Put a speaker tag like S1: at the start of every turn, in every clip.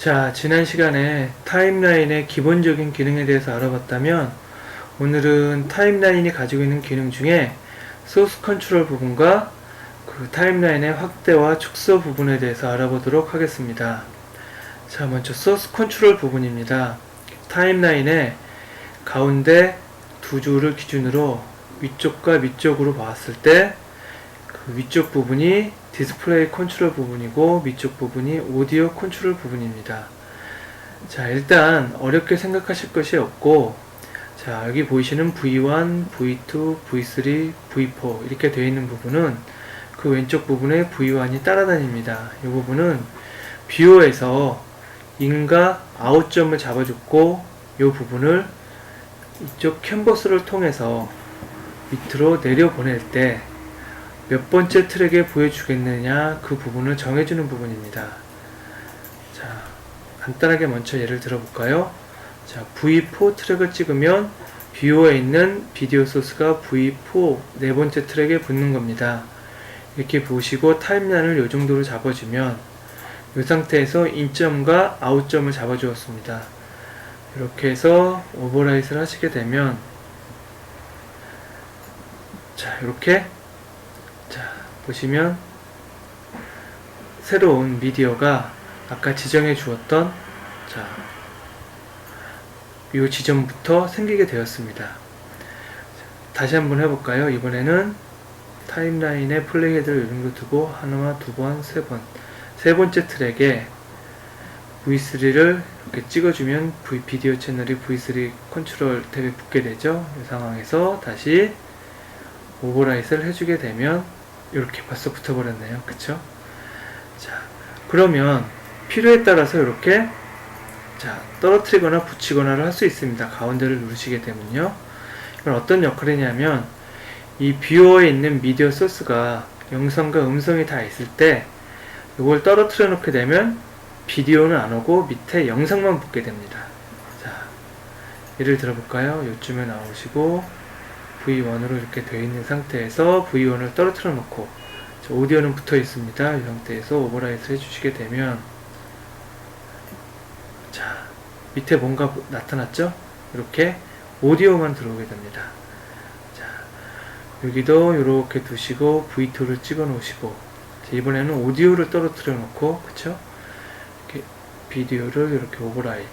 S1: 자, 지난 시간에 타임라인의 기본적인 기능에 대해서 알아봤다면 오늘은 타임라인이 가지고 있는 기능 중에 소스 컨트롤 부분과 그 타임라인의 확대와 축소 부분에 대해서 알아보도록 하겠습니다. 자, 먼저 소스 컨트롤 부분입니다. 타임라인의 가운데 두 줄을 기준으로 위쪽과 밑쪽으로 봤을 때 그 위쪽 부분이 디스플레이 컨트롤 부분이고 밑쪽 부분이 오디오 컨트롤 부분입니다. 자, 일단 어렵게 생각하실 것이 없고, 자, 여기 보이시는 V1, V2, V3, V4 이렇게 되어 있는 부분은 그 왼쪽 부분에 V1이 따라다닙니다. 이 부분은 뷰어에서 인과 아웃점을 잡아줬고, 이 부분을 이쪽 캔버스를 통해서 밑으로 내려보낼 때 몇 번째 트랙에 보여주겠느냐, 그 부분을 정해주는 부분입니다. 자, 간단하게 먼저 예를 들어볼까요? 자, V4 트랙을 찍으면 뷰어에 있는 비디오 소스가 V4 네 번째 트랙에 붙는 겁니다. 이렇게 보시고 타임라인을 이 정도로 잡아주면 이 상태에서 인점과 아웃점을 잡아주었습니다. 이렇게 해서 오버라이트를 하시게 되면, 자, 이렇게 보시면 새로운 미디어가 아까 지정해 주었던, 자, 이 지점부터 생기게 되었습니다. 다시 한번 해볼까요? 이번에는 타임라인에 플레이 헤드를 이 정도 두고 하나, 두 번, 세 번째 트랙에 V3를 이렇게 찍어주면 비디오 채널이 V3 컨트롤 탭에 붙게 되죠. 이 상황에서 다시 오버라이트를 해주게 되면 이렇게 벌써 붙어버렸네요. 그쵸? 자, 그러면 필요에 따라서 이렇게, 자, 떨어뜨리거나 붙이거나를 할 수 있습니다. 가운데를 누르시게 되면요. 이건 어떤 역할이냐면, 이 뷰어에 있는 미디어 소스가 영상과 음성이 다 있을 때 이걸 떨어뜨려 놓게 되면 비디오는 안 오고 밑에 영상만 붙게 됩니다. 자, 예를 들어볼까요? 요쯤에 나오시고 V1으로 이렇게 되어 있는 상태에서 V1을 떨어뜨려 놓고, 오디오는 붙어 있습니다. 이 상태에서 오버라이트 해주시게 되면, 자, 밑에 뭔가 나타났죠? 이렇게 오디오만 들어오게 됩니다. 자, 여기도 이렇게 두시고 V2를 찍어 놓으시고, 자, 이번에는 오디오를 떨어뜨려 놓고, 그쵸? 이렇게 비디오를 이렇게 오버라이트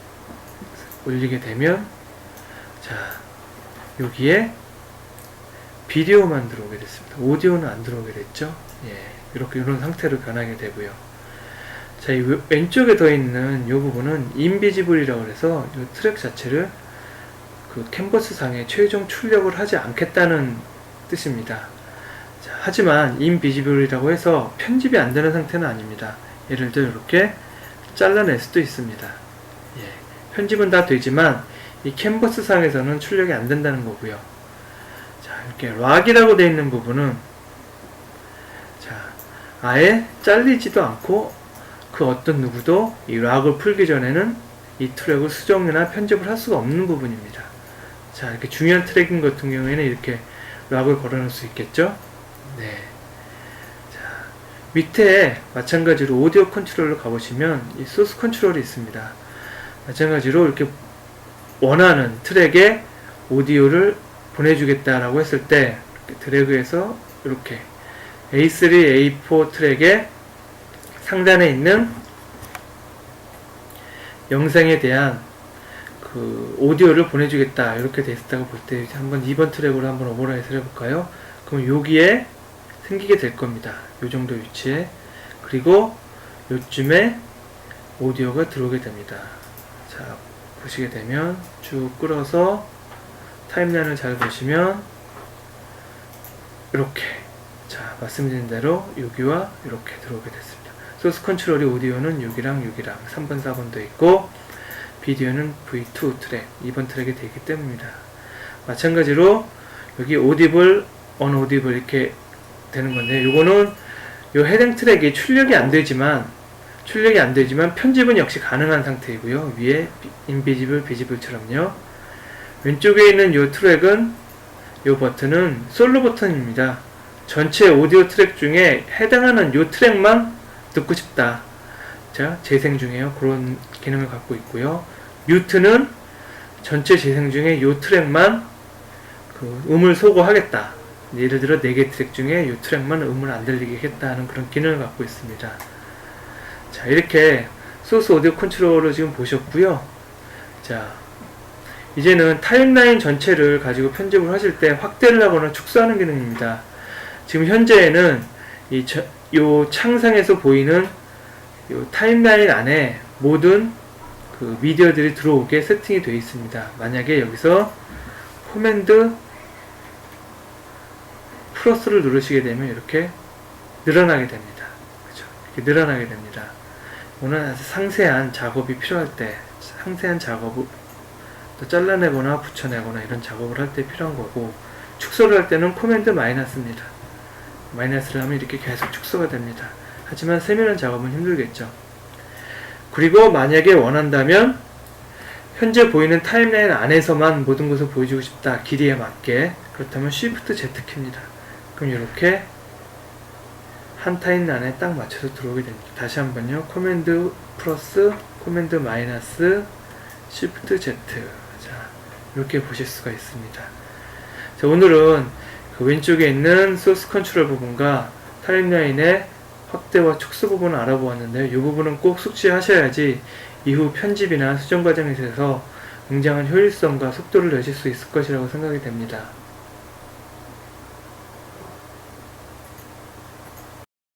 S1: 올리게 되면, 자, 여기에 비디오만 들어오게 됐습니다. 오디오는 안 들어오게 됐죠. 예, 이렇게 이런 상태로 변하게 되고요. 자, 이 왼쪽에 더 있는 이 부분은 인비지블이라고 해서 이 트랙 자체를 그 캔버스 상에 최종 출력을 하지 않겠다는 뜻입니다. 자, 하지만 인비지블이라고 해서 편집이 안 되는 상태는 아닙니다. 예를 들어 이렇게 잘라낼 수도 있습니다. 예, 편집은 다 되지만 이 캔버스 상에서는 출력이 안 된다는 거고요. 이렇게 락이라고 되어 있는 부분은, 자, 아예 잘리지도 않고 그 어떤 누구도 이 락을 풀기 전에는 이 트랙을 수정이나 편집을 할 수가 없는 부분입니다. 자, 이렇게 중요한 트랙인 같은 경우에는 이렇게 락을 걸어놓을 수 있겠죠. 네. 자, 밑에 마찬가지로 오디오 컨트롤로 가보시면 이 소스 컨트롤이 있습니다. 마찬가지로 이렇게 원하는 트랙에 오디오를 보내주겠다라고 했을 때 드래그해서 이렇게 A3, A4 트랙에 상단에 있는 영상에 대한 그 오디오를 보내주겠다 이렇게 돼 있다고 볼 때 한번 2번 트랙으로 한번 오버라이트를 해볼까요? 그럼 여기에 생기게 될 겁니다. 요 정도 위치에. 그리고 요쯤에 오디오가 들어오게 됩니다. 자, 보시게 되면 쭉 끌어서 타임라인을 잘 보시면 이렇게, 자, 말씀드린 대로 여기와 이렇게 들어오게 됐습니다. 소스 컨트롤이 오디오는 여기랑 3번 4번도 있고 비디오는 V2 트랙 2번 트랙이 되기 때문입니다. 마찬가지로 여기 오디블, 언오디블 이렇게 되는 건데, 요거는 요 해당 트랙이 출력이 안 되지만 편집은 역시 가능한 상태이고요. 위에 인비지블, 비지블처럼요. 왼쪽에 있는 이 트랙은, 이 버튼은 솔로 버튼입니다. 전체 오디오 트랙 중에 해당하는 이 트랙만 듣고 싶다. 자, 재생 중에요. 그런 기능을 갖고 있고요. 뮤트는 전체 재생 중에 요 트랙만 그 음을 소거하겠다. 예를 들어 4개 트랙 중에 요 트랙만 음을 안 들리게 하겠다 하는 그런 기능을 갖고 있습니다. 자, 이렇게 소스 오디오 컨트롤을 지금 보셨고요. 자, 이제는 타임라인 전체를 가지고 편집을 하실 때 확대를 하거나 축소하는 기능입니다. 지금 현재에는 요 창상에서 보이는 요 타임라인 안에 모든 그 미디어들이 들어오게 세팅이 되어 있습니다. 만약에 여기서 코맨드 플러스를 누르시게 되면 이렇게 늘어나게 됩니다. 그렇죠? 이렇게 늘어나게 됩니다. 오늘 아주 상세한 작업이 필요할 때, 상세한 작업을 또 잘라내거나 붙여내거나 이런 작업을 할 때 필요한 거고, 축소를 할 때는 코맨드 마이너스입니다. 마이너스를 하면 이렇게 계속 축소가 됩니다. 하지만 세밀한 작업은 힘들겠죠. 그리고 만약에 원한다면 현재 보이는 타임라인 안에서만 모든 것을 보여주고 싶다. 길이에 맞게. 그렇다면 Shift Z키입니다. 그럼 이렇게 한 타임라인 안에 딱 맞춰서 들어오게 됩니다. 다시 한번요. 코맨드 플러스, 코맨드 마이너스, Shift Z. 자, 이렇게 보실 수가 있습니다. 자, 오늘은 그 왼쪽에 있는 소스 컨트롤 부분과 타임라인의 확대와 축소 부분을 알아보았는데요. 이 부분은 꼭 숙지하셔야지 이후 편집이나 수정 과정에서 굉장한 효율성과 속도를 내실 수 있을 것이라고 생각이 됩니다.